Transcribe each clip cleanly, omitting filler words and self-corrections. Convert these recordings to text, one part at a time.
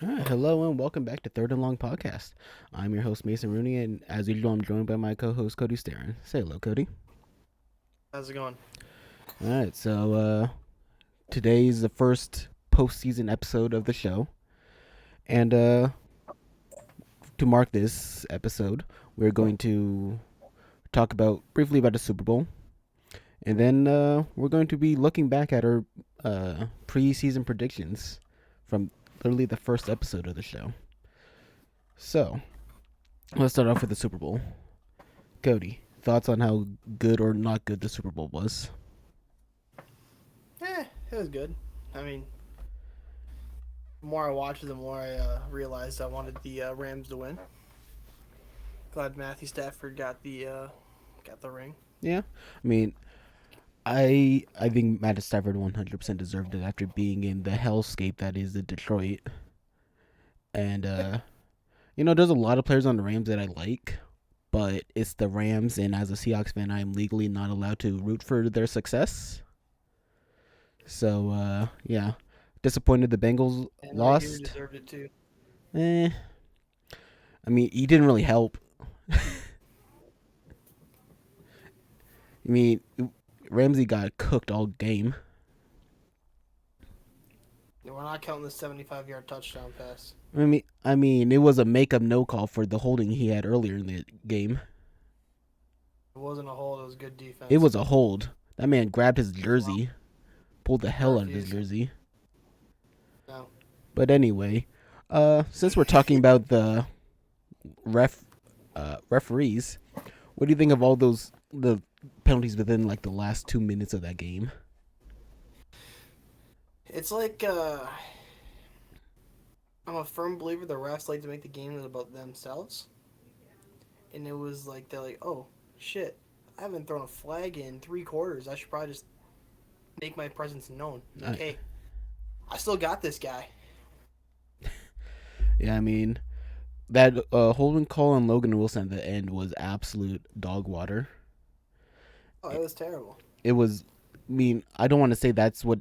All right, hello and welcome back to Third and Long Podcast. I'm your host Mason Rooney, and as usual, I'm joined by my co-host Cody Starin. Say hello, Cody. How's it going? All right, so today's the first postseason episode of the show, and to mark this episode, we're going to talk about briefly about the Super Bowl, and then we're going to be looking back at our preseason predictions from literally the first episode of the show. So let's start off with the Super Bowl. Cody, thoughts on how good or not good the Super Bowl was? It was good. I mean, the more I watched it, the more I realized I wanted the Rams to win. Glad Matthew Stafford got the ring. Yeah, I mean, I think Matt Stafford 100% deserved it after being in the hellscape that is the Detroit. And there's a lot of players on the Rams that I like, but it's the Rams, and as a Seahawks fan, I am legally not allowed to root for their success. So yeah, disappointed the Bengals And Raheem lost. deserved it too. Eh, I mean, he didn't really help. I mean, Ramsey got cooked all game. We're not counting the 75-yard touchdown pass. I mean, it was a make-up no call for the holding he had earlier in the game. It wasn't a hold. It was good It defense. was a hold. That man grabbed his Well, jersey, pulled the I hell out of his refuse. jersey. No. But anyway, since we're talking about the referees, what do you think of all the penalties within like the last 2 minutes of that game? It's like I'm a firm believer the refs like to make the game about themselves, and it was like they're like, oh shit, I haven't thrown a flag in 3 quarters. I should probably just make my presence known. Like, I, hey, I still got this guy. yeah, I mean that holding call on Logan Wilson at the end was absolute dog water. Oh, it was terrible. It was. I mean, I don't want to say that's what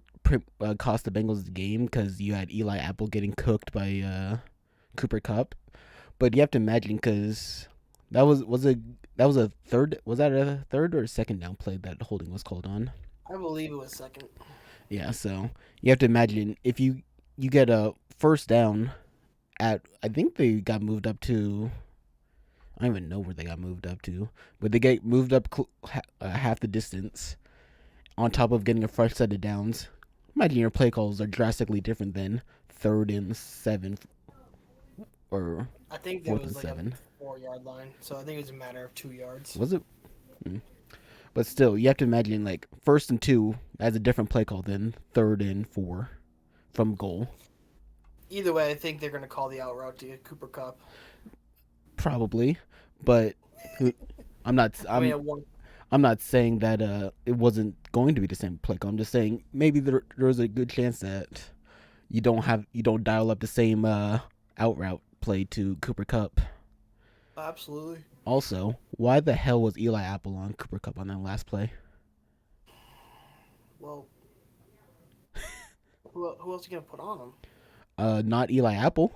cost the Bengals the game because you had Eli Apple getting cooked by Cooper Cup, but you have to imagine because that was a third, was that a third or a second down play that holding was called on? I believe it was second. Yeah, so you have to imagine if you get a first down at, I think they got moved up to, I don't even know where they got moved up to, but they get moved up half the distance on top of getting a fresh set of downs. Imagine your play calls are drastically different than third and seven or I think there fourth was and like a seven. 4 yard line, so I think it was a matter of 2 yards. Was it? Mm. But still, you have to imagine like first and two as a different play call than third and four from goal. Either way, I think they're going to call the out route to get Cooper Cup. Probably, but I'm not. I mean, at one, I'm not saying that it wasn't going to be the same play call. I'm just saying maybe there's a good chance that you don't dial up the same out route play to Cooper Cup. absolutely. Also, why the hell was Eli Apple on Cooper Cup on that last play? Well, who else are you going to put on him? Not Eli Apple.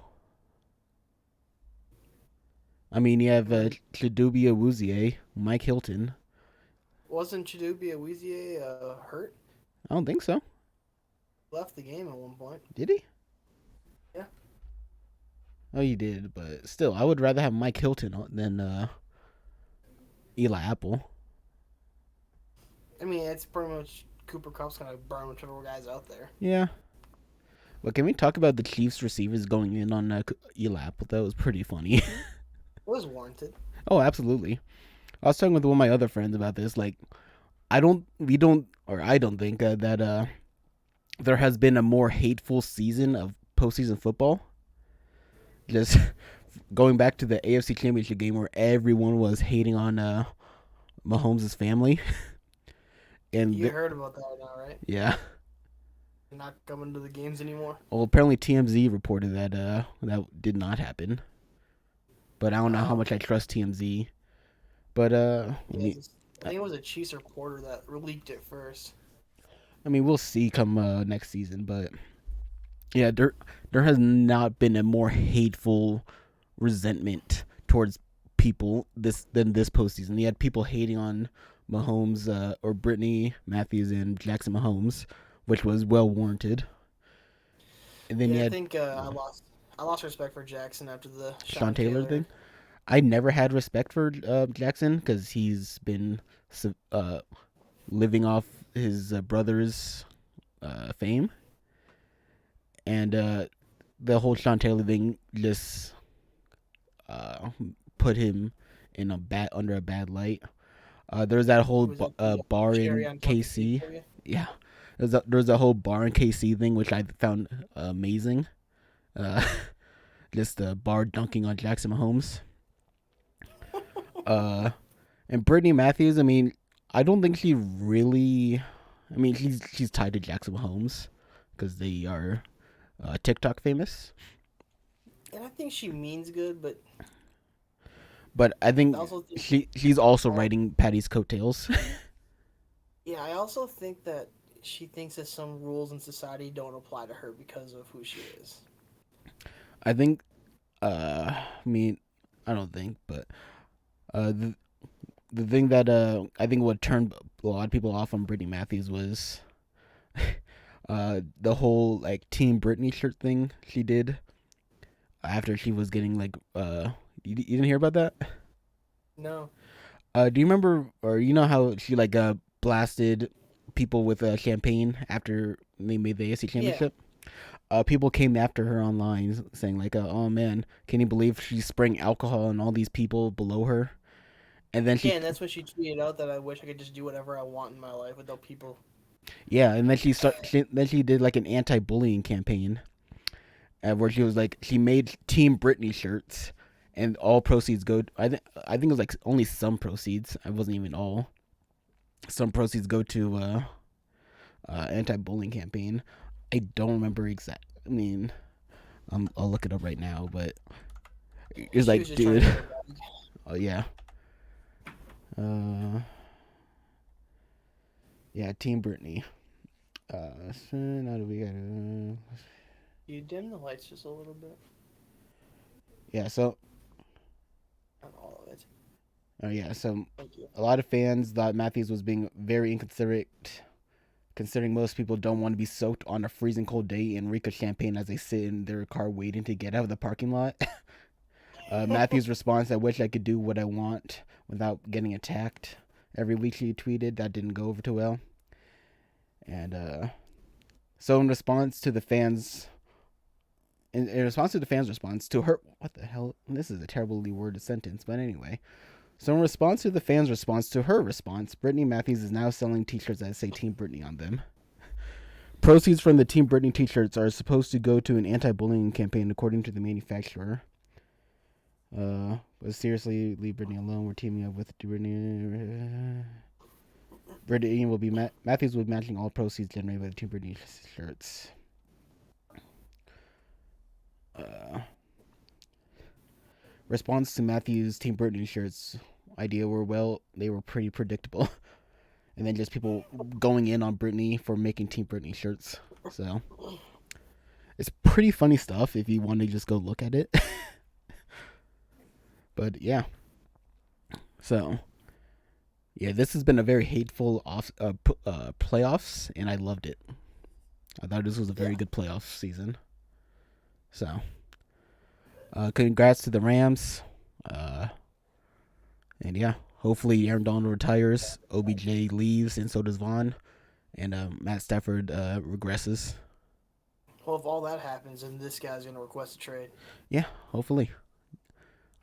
I mean, you have Mm, Chidubia Awuzie, Mike Hilton. wasn't Chidobe Awizie hurt? I don't think so. Left the game at one point. Did he? Yeah. Oh, he did, but still, I would rather have Mike Hilton than Eli Apple. I mean, it's pretty much Cooper Cup's going to burn whichever guy's out there. Yeah. But can we talk about the Chiefs receivers going in on Eli Apple? That was pretty funny. It was warranted. Oh, absolutely. I was talking with one of my other friends about this. Like, I don't think that there has been a more hateful season of postseason football. Just going back to the AFC Championship game where everyone was hating on Mahomes' family, and You heard about that now, right? yeah. Not coming to the games anymore. Well, apparently TMZ reported that that did not happen, but I don't know how Oh, much I trust TMZ. But I think it was a Chiefs reporter that leaked it first. I mean, we'll see come next season. But yeah, there has not been a more hateful resentment towards people this than this postseason. You had people hating on Mahomes or Brittany Matthews and Jackson Mahomes, which was well warranted. And then you Yeah, I had think I lost respect for Jackson after the Sean Sean Taylor thing. Taylor. I never had respect for Jackson because he's been uh, living off his brother's fame, and the whole Sean Taylor thing just uh, put him in a bad under a bad light. There's that whole Was it the bar cherry in on top of the cake KC. for you? Yeah, there's a whole bar in KC thing which I found amazing. Uh, just the bar dunking on Jackson Mahomes. Uh, and Brittany Matthews. I mean, I don't think she really. I mean, she's tied to Jackson Mahomes because they are TikTok famous. And I think she means good, but But I I think also think she's also all, riding Patty's coattails. yeah, I also think that she thinks that some rules in society don't apply to her because of who she is. I think. I mean, I don't think, but uh, the the thing that I think what turned a lot of people off on Brittany Matthews was the whole like Team Britney shirt thing she did after she was getting like you didn't hear about that? No. Do you remember or you know how she like blasted people with champagne after they made the AFC Yeah. championship? People came after her online saying like, "Oh man, can you believe she's spraying alcohol on all these people below her?" And then Yeah, and that's when she tweeted out that I wish I could just do whatever I want in my life without people. yeah, and then then she did like an anti-bullying campaign where she was like she made Team Britney shirts, and all proceeds go. I think it was like only some proceeds. I wasn't even all. Some proceeds go to anti-bullying campaign. I don't remember exact. I mean, I'll look it up right now, but it's She was like, just trying to dude, get her bag. oh yeah, uh, yeah, Team Britney. So now do we got? You dim the lights just a little bit. Yeah, so Not all of it. yeah, so Thank you. a lot of fans thought Matthews was being very inconsiderate, considering most people don't want to be soaked on a freezing cold day in Rica champagne as they sit in their car waiting to get out of the parking lot. Matthews' response, "I wish I could do what I want without getting attacked." Every week she tweeted that didn't go over too well, and so in response to the fans, in response to the fans' response to her, what the hell? This is a terribly worded sentence, but anyway. So in response to the fans' response to her response, Brittany Matthews is now selling T-shirts that say Team Brittany on them. Proceeds from the Team Brittany T-shirts are supposed to go to an anti-bullying campaign, according to the manufacturer. But seriously, leave Brittany alone. We're teaming up with Brittany. Brittany will be Matthews will be matching all proceeds generated by the Team Brittany shirts. Uh, Response to Matthews' Team Brittany shirts idea they were pretty predictable. And then just people going in on Brittany for making Team Brittany shirts. So it's pretty funny stuff if you want to just go look at it. But yeah, so yeah, this has been a very hateful playoffs, and I loved it. I thought this was a very Yeah. good playoff season. So congrats to the Rams. Uh, and yeah, hopefully Aaron Donald retires, OBJ leaves, and so does Vaughn, and Matt Stafford regresses. Well, if all that happens, then this guy's gonna request a trade. Yeah, hopefully.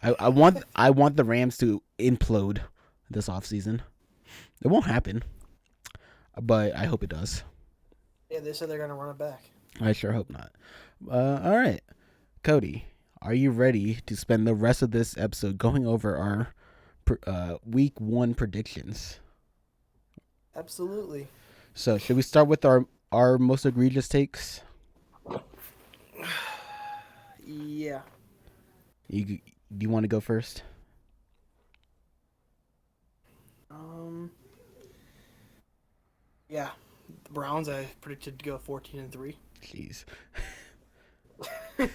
I want the Rams to implode this offseason. It won't happen, but I hope it does. Yeah, they said they're gonna run it back. I sure hope not. All right, Cody, are you ready to spend the rest of this episode going over our week one predictions? Absolutely. So, should we start with our most egregious takes? Yeah. You do you want to go first? Um. Yeah. The Browns, I predicted to go 14-3. Jeez. I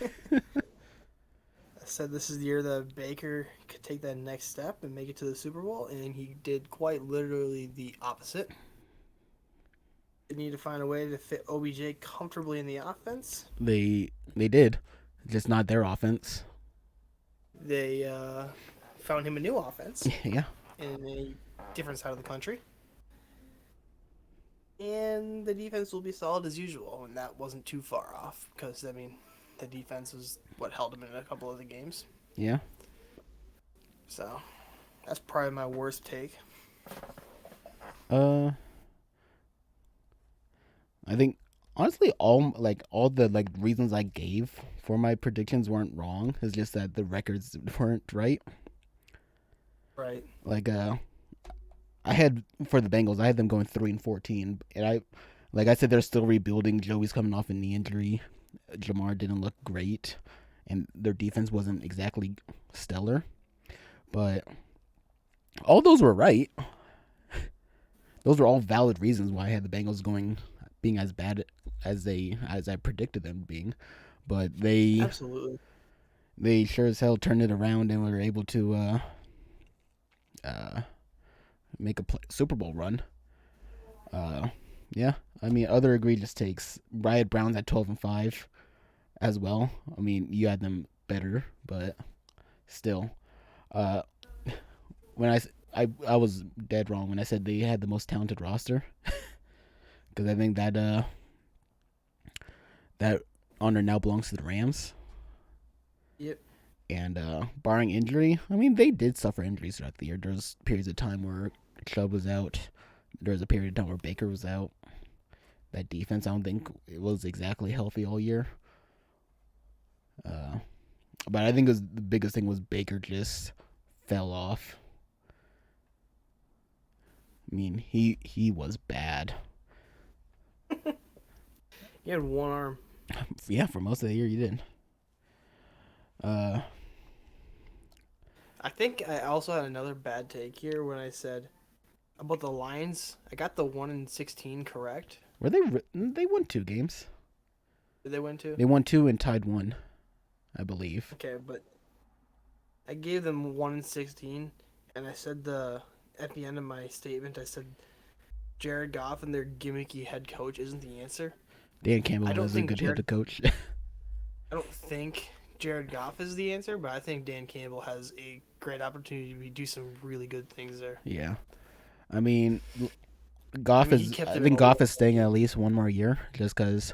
said this is the year that Baker could take that next step and make it to the Super Bowl, and he did quite literally the opposite. They need to find a way to fit OBJ comfortably in the offense. They did, just not their offense. They found him a new offense Yeah, in a different side of the country. And the defense will be solid as usual, and that wasn't too far off because, I mean, the defense was what held him in a couple of the games. yeah. So that's probably my worst take. Uh, I think honestly, all the reasons I gave for my predictions weren't wrong. It's just that the records weren't right. Right. Like I had for the Bengals, I had them going 3-14, and like I said, they're still rebuilding. Joey's coming off a knee injury. Jamar didn't look great, and their defense wasn't exactly stellar. But all those were right. Those were all valid reasons why I had the Bengals being as bad as I predicted them being. But Absolutely. they sure as hell turned it around and were able to make a Super Bowl run. Yeah, I mean, other egregious takes. Riot Browns at 12-5 as well. I mean, you had them better, but still, uh, when I was dead wrong when I said they had the most talented roster because I think that honor now belongs to the Rams. Yep. And barring injury, I mean, they did suffer injuries throughout the year. There's periods of time where Chubb was out. There was a period of time where Baker was out. That defense, I don't think it was exactly healthy all year. But I think the biggest thing was Baker just fell off. I mean, he was bad. He had one arm. Yeah, for most of the year, you did. I think I also had another bad take here when I said about the Lions. I got the 1-16 correct. Were they won 2 games? Did they win two? They won 2 and tied 1, I believe. Okay, but I gave them 1-16, and I said at the end of my statement, I said Jared Goff and their gimmicky head coach isn't the answer. Dan Campbell I don't was a think good head coach. I don't think Jared Goff is the answer, but I think Dan Campbell has a great opportunity to do some really good things there. Yeah, I mean, Goff I mean, is. I think Goff is staying at least one more year, just because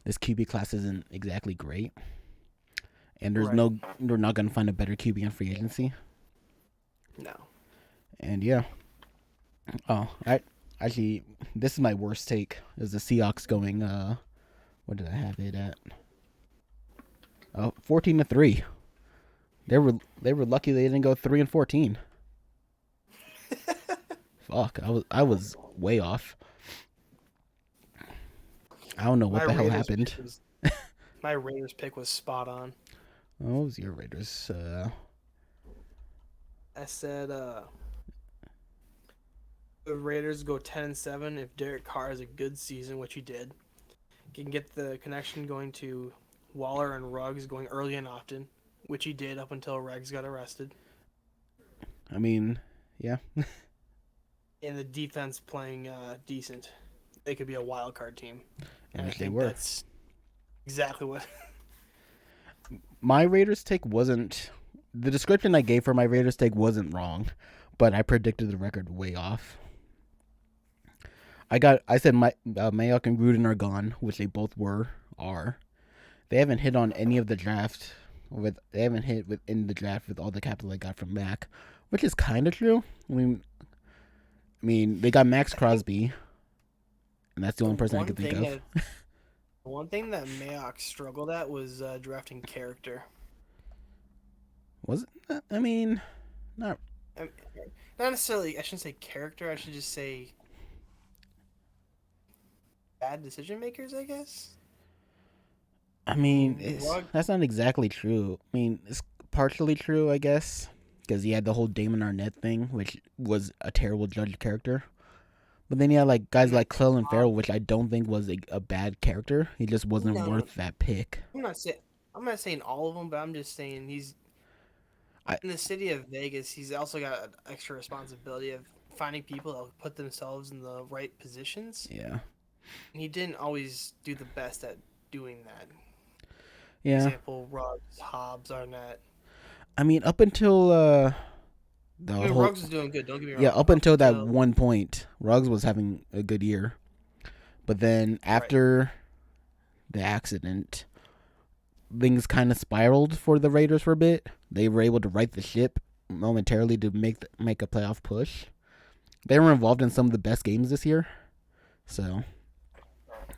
this QB class isn't exactly great, and there's Right. they're not gonna find a better QB in free agency. No. And yeah, actually, this is my worst take. Is the Seahawks going? What did I have it at? 14-3. They were lucky they didn't go 3-14. Fuck, I was way off. I don't know what the hell happened. My Raiders pick was spot on. What was your Raiders? I said the Raiders go 10-7 if Derek Carr has a good season, which he did. He can get the connection going to Waller and Ruggs going early and often, which he did up until Ruggs got arrested. I mean, yeah. And the defense playing decent. They could be a wild card team. And I They think were. that's exactly what. My Raiders take wasn't. The description I gave for my Raiders take wasn't wrong, but I predicted the record way off. I said Mayock and Gruden are gone, which they both are. They haven't hit on any of the draft. They haven't hit within the draft with all the capital they got from Mac, which is kind of true. I mean, they got Max Crosby, and that's the only person I could think of. One thing that Mayock struggled at was drafting character. Was it? I mean, not. Not necessarily. I shouldn't say character. I should just say bad decision makers, I guess. I mean, that's not exactly true. I mean, it's partially true, I guess, because he had the whole Damon Arnett thing, which was a terrible judge character. But then you had like guys like Clelin Ferrell, which I don't think was a bad character. He just wasn't worth that pick. I'm not saying I'm not saying all of them, but I'm just saying he's I in the city of Vegas. He's also got an extra responsibility of finding people that will put themselves in the right positions. yeah And he didn't always do the best at doing that. yeah. Example: Ruggs, Hobbs, Arnett. I mean, up until the I mean, whole Ruggs was doing good. Don't get me yeah, wrong. up Up until that until one point, Ruggs was having a good year, but then right, after the accident, things kind of spiraled for the Raiders for a bit. They were able to right the ship momentarily to make a playoff push. They were involved in some of the best games this year. So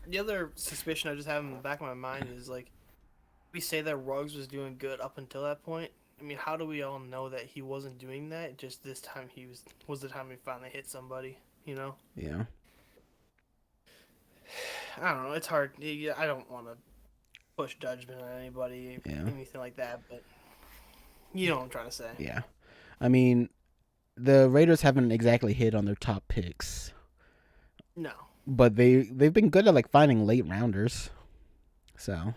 the other suspicion I just have in the back of my mind is like we say that Ruggs was doing good up until that point. I mean, how do we all know that he wasn't doing that? Just this time he was the time he finally hit somebody. You know, yeah, I don't know. It's hard. I don't want to push judgment on anybody, yeah, anything like that. But you know what I'm trying to say. yeah. I mean, the Raiders haven't exactly hit on their top picks, No, but they've been good at like finding late rounders. So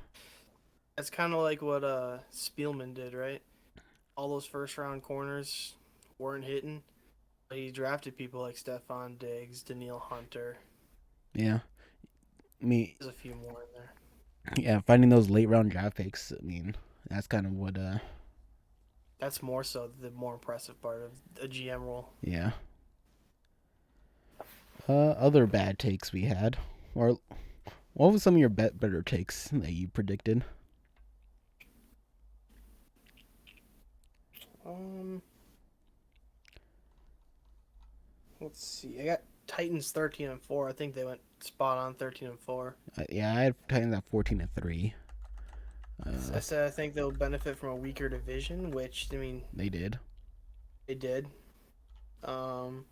it's kind of like what Spielman did, right? All those first round corners weren't hitting. But he drafted people like Stephon Diggs, Daniil Hunter. yeah, me There's a few more in there. yeah, finding those late round draft picks. I mean, that's kind of what That's more so the more impressive part of a GM role. yeah. Other bad takes we had, or what was some of your better takes that you predicted? Um, let's see. I got Titans 13-4. I think they went spot on 13-4. Yeah, I had Titans at 14-3. I said I think they'll benefit from a weaker division, which I mean They did. they did. Um,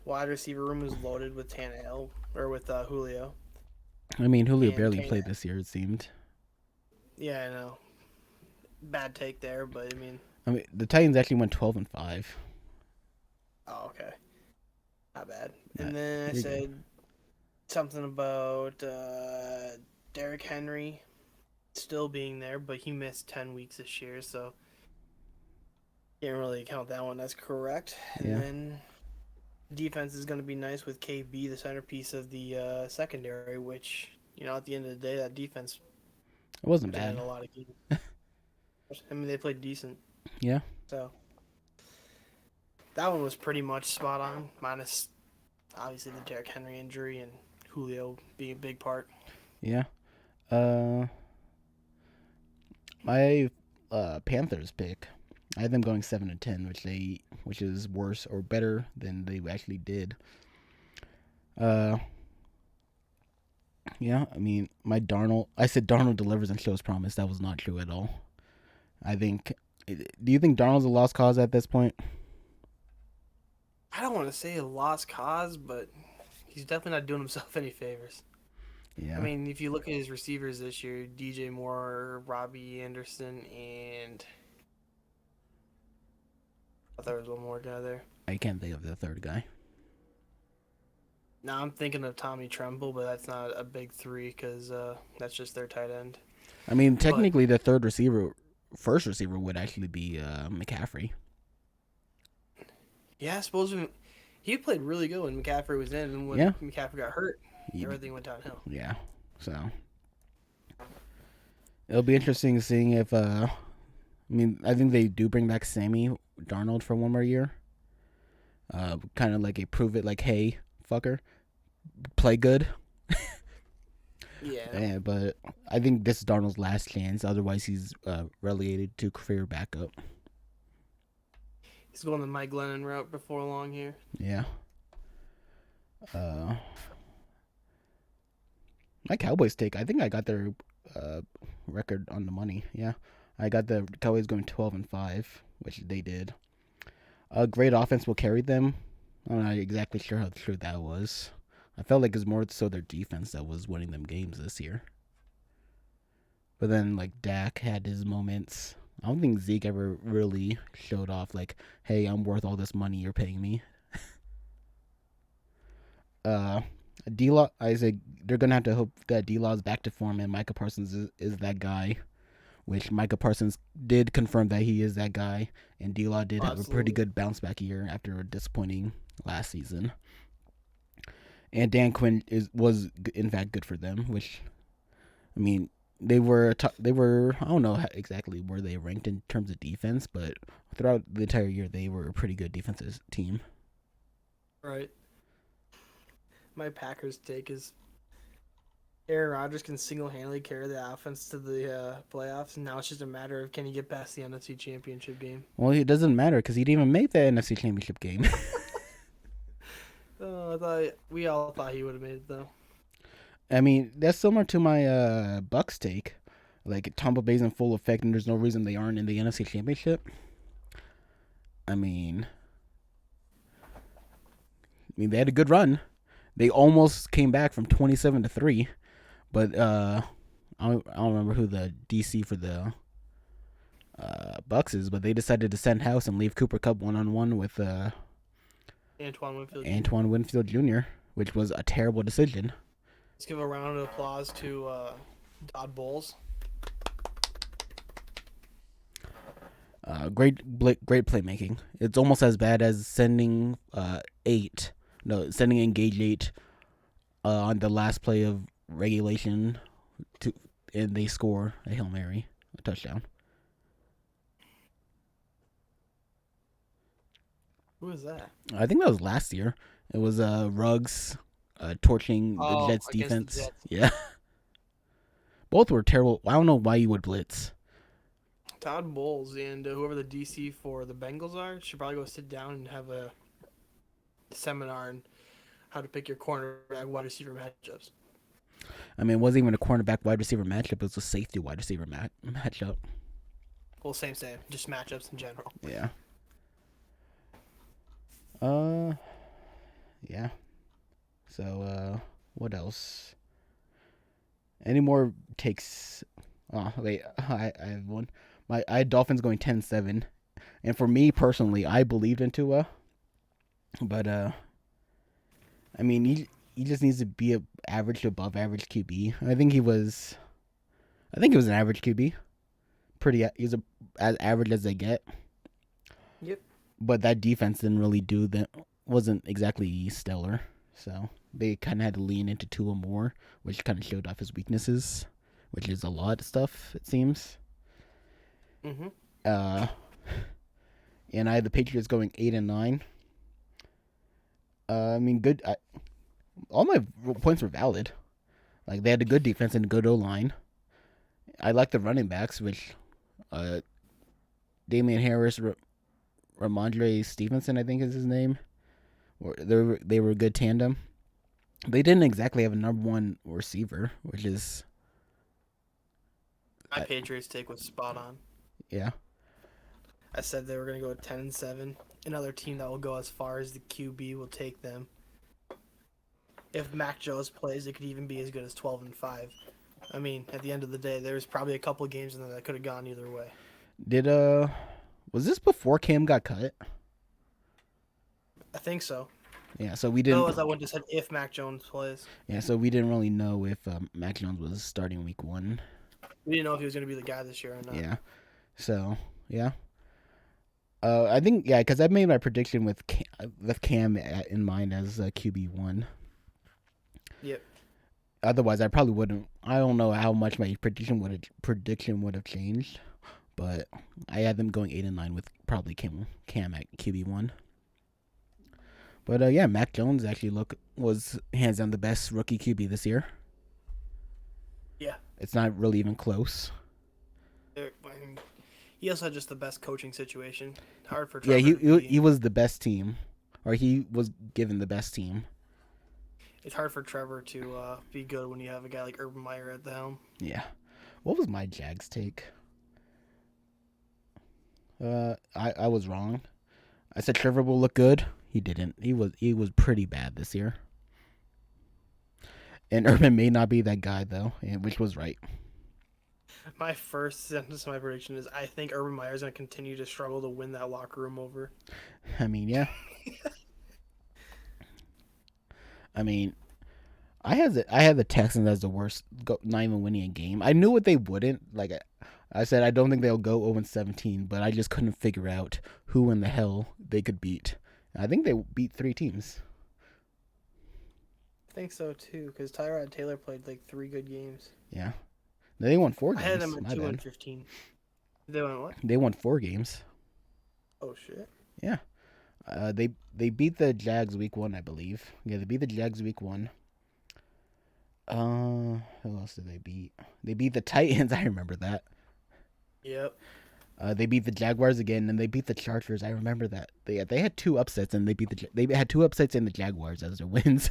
wide receiver room is loaded with Tannehill or with Julio I mean, Julio and barely played Tannehill. this year. It seemed. Yeah, I know. Bad take there, but I mean, I mean, the Titans actually went 12-5. oh okay, not bad. Uh, And then I you're good. said something about Derrick Henry still being there, but he missed 10 weeks this year, so can't really count that one. That's correct. And Yeah, then defense is going to be nice with KB, the centerpiece of the secondary, which at the end of the day, that defense it wasn't presented bad. a lot of games. I mean, they played decent, Yeah, so that one was pretty much spot on, minus obviously the Derrick Henry injury and Julio being a big part. yeah. Uh, my Panthers pick. I had them going 7-10, which is worse or better than they actually did. Uh, yeah. I mean, my Darnold. I said Darnold delivers and shows promise. That was not true at all. I think. Do you think Darnold's a lost cause at this point? I don't want to say a lost cause, but he's definitely not doing himself any favors. I Yeah, mean, if you look at his receivers this year, DJ Moore, Robbie Anderson, and I thought there was one more guy there. I can't think of the third guy. Now I'm thinking of Tommy Tremble, but that's not a big three because that's just their tight end. I mean, But technically, the third receiver, first receiver would actually be McCaffrey. yeah, I suppose he played really good when McCaffrey was in, and when Yeah, McCaffrey got hurt, He- everything went downhill. yeah. So it'll be interesting seeing if. I mean, I think they do bring back Sammy Darnold for one more year. Kind of like a prove it, like, hey, fucker, play good. Yeah, But I think this is Darnold's last chance. Otherwise, he's relegated to career backup. he's going the Mike Glennon route before long here. Yeah. Uh, my Cowboys take. I think I got their uh, record on the money. Yeah, I got the Cowboys going 12-5, which they did. A great offense will carry them. I'm not exactly sure how true that was. I felt like it was more so their defense that was winning them games this year. But then, like, Dak had his moments. I don't think Zeke ever really showed off, like, hey, I'm worth all this money you're paying me. Uh, D-Law, I said they're gonna have to hope that D-Law's back to form and Micah Parsons is that guy. Which Micah Parsons did confirm that he is that guy, and D-Law did have a pretty Absolutely. good bounce back year after a disappointing last season. And Dan Quinn was in fact good for them, which I mean they were I don't know exactly where they ranked in terms of defense, but throughout the entire year they were a pretty good defensive team. Right. My Packers take is Aaron Rodgers can single-handedly carry the offense to the playoffs, and now it's just a matter of can he get past the NFC Championship game. Well, it doesn't matter because he didn't even make the NFC Championship game. Oh, I thought we all thought he would have made it though. I mean, that's similar to my Bucks take. Like Tampa Bay's in full effect, and there's no reason they aren't in the NFC Championship. I mean, they had a good run. They almost came back from 27-3, but I don't remember who the DC for the Bucks is, but they decided to send house and leave Cooper Kupp 1-on-1 with Antoine Winfield Jr. Antoine Winfield Jr., which was a terrible decision. Let's give a round of applause to Todd Bowles. Great playmaking. It's almost as bad as sending sending Engage 8 on the last play of regulation to, and they score a Hail Mary, a touchdown. Who is that? I think that was last year. It was Ruggs torching the Oh, Jets against the defense. Jets. Yeah, both were terrible. I don't know why you would blitz. Todd Bowles and whoever the DC for the Bengals are should probably go sit down and have a seminar on how to pick your cornerback wide receiver matchups. I mean, it wasn't even a cornerback wide receiver matchup. It was a safety wide receiver matchup. Well, same. Just matchups in general. Yeah. Uh, yeah. So, what else? Any more takes? Oh, wait. I have one. I had Dolphins going 10-7. And for me personally, I believed in Tua. But, I mean, he just needs to be a average to above average QB. I think he was an average QB. He's as average as they get. Yep. But that defense didn't really do that. Wasn't exactly stellar. So they kind of had to lean into Tua more, which kind of showed off his weaknesses, which is a lot of stuff, it seems. Mm-hmm. Uh, and I had the Patriots going 8-9. I mean, good. All my points were valid. Like they had a good defense and a good O line. I like the running backs, which Damian Harris, Ramondre Stevenson, I think is his name. They were a good tandem. They didn't exactly have a number one receiver, which is My Patriots take was spot on. yeah. I said they were going to go 10-7. Another team that will go as far as the QB will take them. If Mac Jones plays, it could even be as good as 12-5. I mean, at the end of the day, there's probably a couple of games in there that could have gone either way. Did was this before Cam got cut? I think so. Yeah, so we didn't. No, as I would have said if Mac Jones plays. Yeah, so we didn't really know if Mac Jones was starting week 1. We didn't know if he was going to be the guy this year or not. Yeah, so yeah. I think because I made my prediction with Cam in mind as QB1. Yep. Otherwise, I probably wouldn't. I don't know how much my prediction would have changed, but I had them going 8-9 with probably Cam at QB1. But yeah, Mac Jones actually was hands down the best rookie QB this year. Yeah. It's not really even close. He also had just the best coaching situation. Hard for Trevor. Yeah, he was the best team, or he was given the best team. It's hard for Trevor to be good when you have a guy like Urban Meyer at the helm. Yeah. What was my Jags take? I was wrong. I said Trevor will look good. He didn't. He was pretty bad this year. And Urban may not be that guy though, which was right. My first sentence of my prediction is I think Urban Meyer is going to continue to struggle to win that locker room over. I mean, yeah. I mean, I had the Texans as the worst, not even winning a game. I knew what they wouldn't. Like I said, I don't think they'll go 0-17, but I just couldn't figure out who in the hell they could beat. I think they beat 3 teams. I think so too, because Tyrod Taylor played like 3 good games. Yeah, they won four I had them games. at My 2 and bad. 15. They went what? They won 4 games. Oh shit! Yeah. They beat the Jags week 1, I believe. Yeah, they beat the Jags week 1. Who else did they beat? They beat the Titans. I remember that. Yep. They beat the Jaguars again, and they beat the Chargers. I remember that. They had 2 upsets, and they had 2 upsets in the Jaguars as their wins.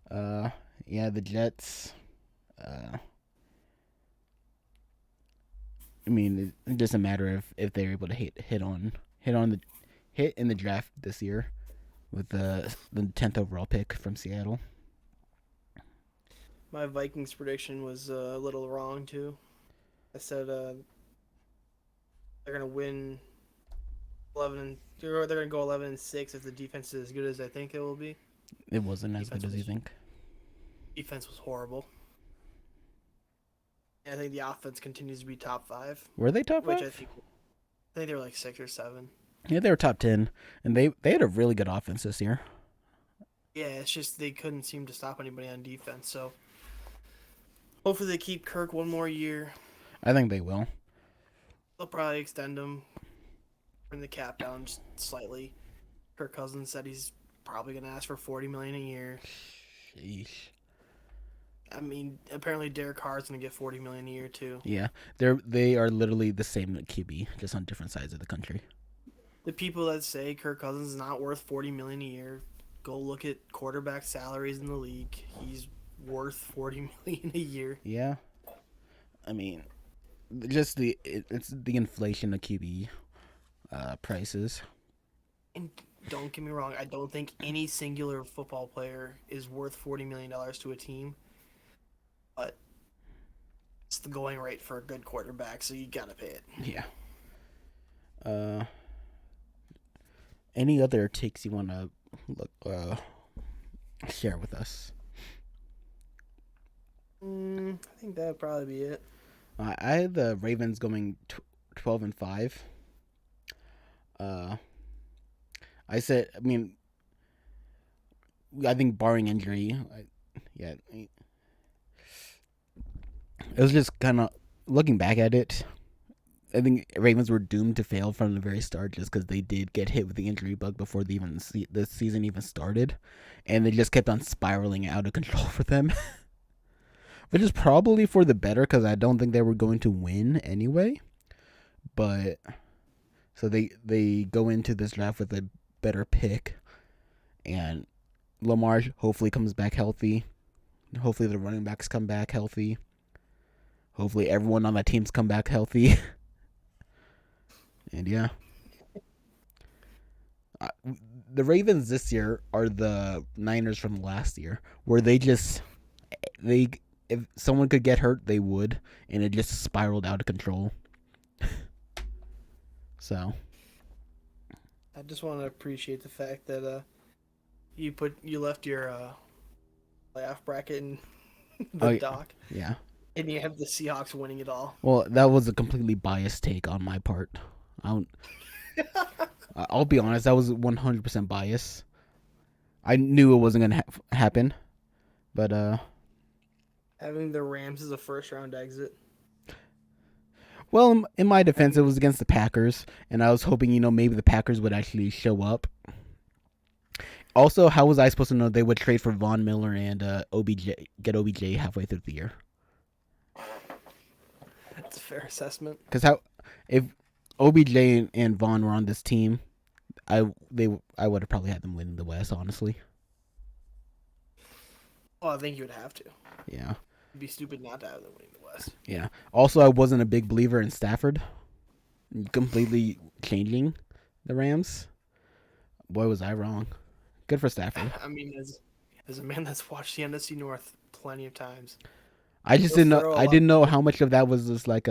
Yeah, the Jets. I mean, it doesn't matter if they're able to hit in the draft this year with the 10th overall pick from Seattle. My Vikings prediction was a little wrong too. I said they're gonna win 11. They're gonna go 11-6 if the defense is as good as I think it will be. It wasn't as Defense good as you was think. defense was horrible. And I think the offense continues to be top 5, Were they top which 5? I think they were like 6 or 7. Yeah, they were top 10, and they had a really good offense this year. Yeah, it's just they couldn't seem to stop anybody on defense. So hopefully they keep Kirk one more year. I think they will. They'll probably extend him, bring the cap down just slightly. Kirk Cousins said he's probably gonna ask for $40 million a year. Sheesh. I mean, apparently Derek Carr's gonna get $40 million a year too. Yeah, they are literally the same QB, just on different sides of the country. The people that say Kirk Cousins is not worth $40 million a year, go look at quarterback salaries in the league. He's worth $40 million a year. Yeah, I mean, just it's the inflation of QB prices. And don't get me wrong, I don't think any singular football player is worth $40 million to a team. But it's the going rate for a good quarterback, so you gotta pay it. Yeah. Any other takes you want to share with us? I think that'd probably be it. I had the Ravens going 12-5. I said, I mean, I think barring injury, yeah, it was just kind of looking back at it. I think Ravens were doomed to fail from the very start, just because they did get hit with the injury bug before the season even started, and they just kept on spiraling out of control for them, which is probably for the better, because I don't think they were going to win anyway. But so they go into this draft with a better pick, and Lamar hopefully comes back healthy. Hopefully the running backs come back healthy. Hopefully everyone on that team's come back healthy. And yeah, the Ravens this year are the Niners from last year, where they if someone could get hurt, they would, and it just spiraled out of control. So I just want to appreciate the fact that you left your playoff bracket in the dock, yeah. and you have the Seahawks winning it all. Well, that was a completely biased take on my part. I'll be honest, that was 100% bias. I knew it wasn't gonna happen, but Having the Rams as a first round exit. well, in my defense, it was against the Packers, and I was hoping maybe the Packers would actually show up. Also, how was I supposed to know they would trade for Von Miller and get OBJ halfway through the year? That's a fair assessment. Because if OBJ and Vaughn were on this team, I would have probably had them winning the West, honestly. Well, I think you would have to. Yeah. It'd be stupid not to have them winning the West. Yeah. Also, I wasn't a big believer in Stafford completely changing the Rams. Boy, was I wrong. Good for Stafford. I mean, as a man that's watched the NFC North plenty of times, I just didn't know. I didn't know how much of that was just like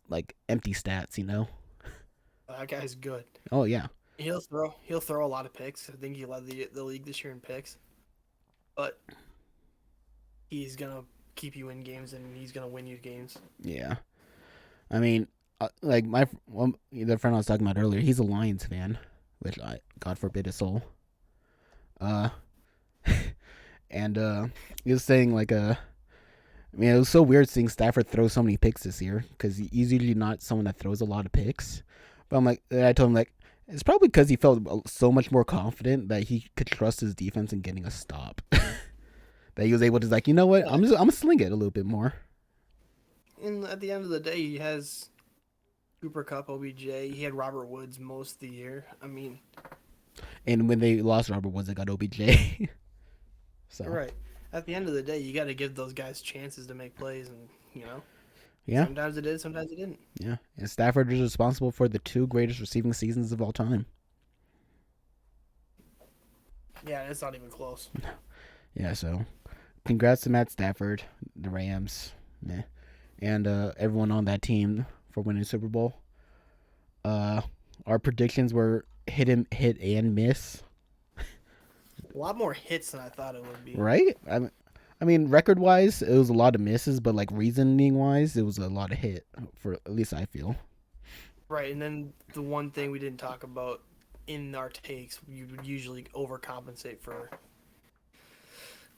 like empty stats, that guy's good. Oh yeah, He'll throw a lot of picks. I think he led the league this year in picks, but he's gonna keep you in games and he's gonna win you games. Yeah. I mean, like the friend I was talking about earlier, he's a Lions fan, which God forbid his soul. Uh, and he was saying like I mean, it was so weird seeing Stafford throw so many picks this year because he's usually not someone that throws a lot of picks. But I told him like it's probably because he felt so much more confident that he could trust his defense in getting a stop. That he was able to like, you know what, Yeah. I'm gonna sling it a little bit more. And at the end of the day, he has Cooper Cup, OBJ. He had Robert Woods most of the year. I mean, And when they lost Robert Woods, they got OBJ. So right. At the end of the day, you got to give those guys chances to make plays, and you know, yeah, sometimes it did, sometimes it didn't. yeah. And Stafford is responsible for the two greatest receiving seasons of all time. Yeah, it's not even close. Yeah, so congrats to Matt Stafford, the Rams, meh, and everyone on that team for winning the Super Bowl. Uh, our predictions were hit and miss, A lot more hits than I thought it would be. right? I mean, record wise, it was a lot of misses, but like reasoning wise, it was a lot of hit. For at least I feel. Right, and then the one thing we didn't talk about in our takes, you would usually overcompensate for,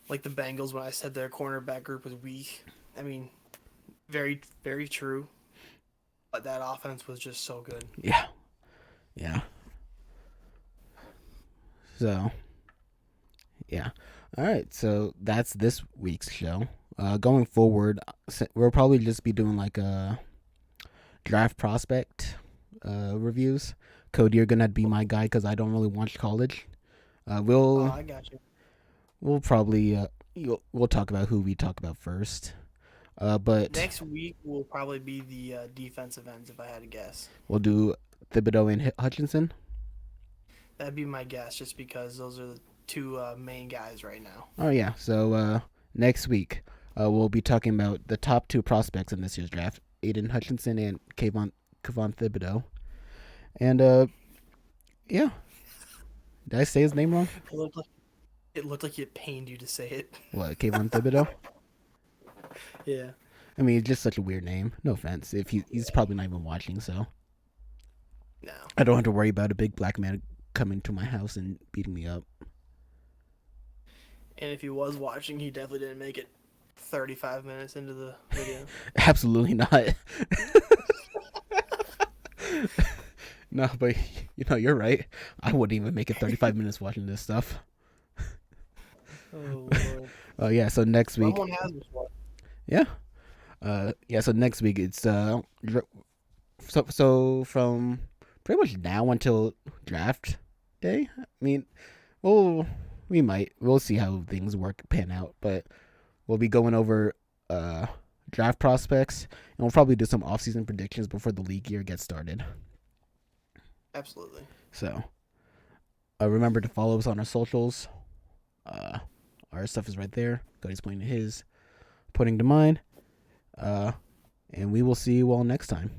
like the Bengals when I said their cornerback group was weak. I mean, very, very true. But that offense was just so good. Yeah, yeah. So yeah, all right. So that's this week's show. Going forward, we'll probably just be doing like a draft prospect reviews. Cody, you're gonna be my guy because I don't really watch college. Uh, Oh, we'll I got you. we'll probably we'll talk about who we talk about first. But Next week will probably be the defensive ends, if I had to guess. we'll do Thibodeau and Hutchinson. That'd be my guess, just because those are the two main guys right now. Oh yeah. So next week we'll be talking about the top two prospects in this year's draft: Aiden Hutchinson and Kayvon Thibodeau. And yeah, did I say his name wrong? It looked like it pained you to say it. What, Kayvon Thibodeau? Yeah. I mean, it's just such a weird name. No offense. If he's probably not even watching, so No. I don't have to worry about a big black man coming to my house and beating me up. And if he was watching, he definitely didn't make it 35 minutes into the video. Absolutely not. No, but you're right. I wouldn't even make it 35 minutes watching this stuff. Oh, Lord. Oh yeah. So next week, Someone has before. yeah. Yeah. So next week it's so from pretty much now until draft day. I mean, well, we'll see how things pan out, but we'll be going over draft prospects, and we'll probably do some off-season predictions before the league year gets started. Absolutely. So remember to follow us on our socials. Uh, our stuff is right there. Cody's pointing to his, pointing to mine. And we will see you all next time.